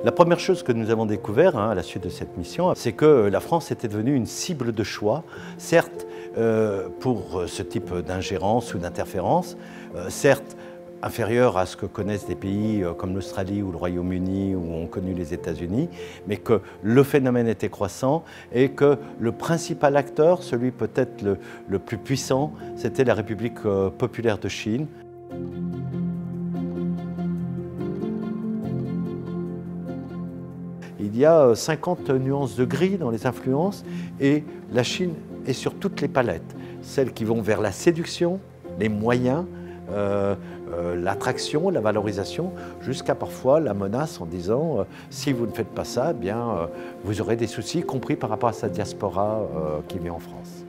La première chose que nous avons découvert à la suite de cette mission, c'est que la France était devenue une cible de choix, certes pour ce type d'ingérence ou d'interférence, certes inférieure à ce que connaissent des pays comme l'Australie ou le Royaume-Uni ou ont connu les États-Unis, mais que le phénomène était croissant et que le principal acteur, celui peut-être le plus puissant, c'était la République populaire de Chine. Il y a 50 nuances de gris dans les influences et la Chine est sur toutes les palettes. Celles qui vont vers la séduction, les moyens, l'attraction, la valorisation, jusqu'à parfois la menace en disant si vous ne faites pas ça, eh bien, vous aurez des soucis, y compris par rapport à sa diaspora qui vit en France.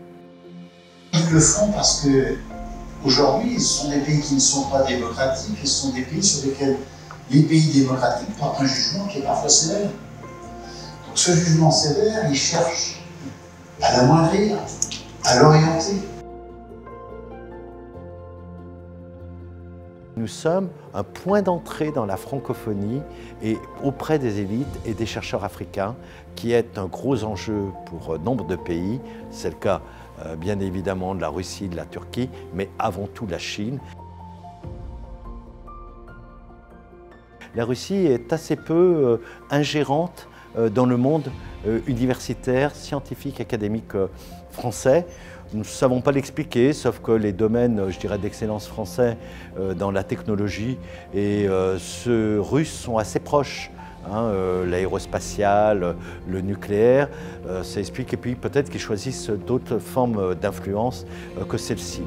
Ils le font parce que aujourd'hui, ce sont des pays qui ne sont pas démocratiques et ce sont des pays sur lesquels les pays démocratiques portent un jugement qui est parfois sévère. Donc ce jugement sévère, ils cherchent à l'amoindrir, à l'orienter. Nous sommes un point d'entrée dans la francophonie et auprès des élites et des chercheurs africains, qui est un gros enjeu pour nombre de pays. C'est le cas bien évidemment de la Russie, de la Turquie, mais avant tout la Chine. La Russie est assez peu ingérante dans le monde universitaire, scientifique, académique français. Nous ne savons pas l'expliquer, sauf que les domaines, je dirais, d'excellence français dans la technologie et ceux russes sont assez proches. L'aérospatial, le nucléaire, ça explique, et puis peut-être qu'ils choisissent d'autres formes d'influence que celle-ci.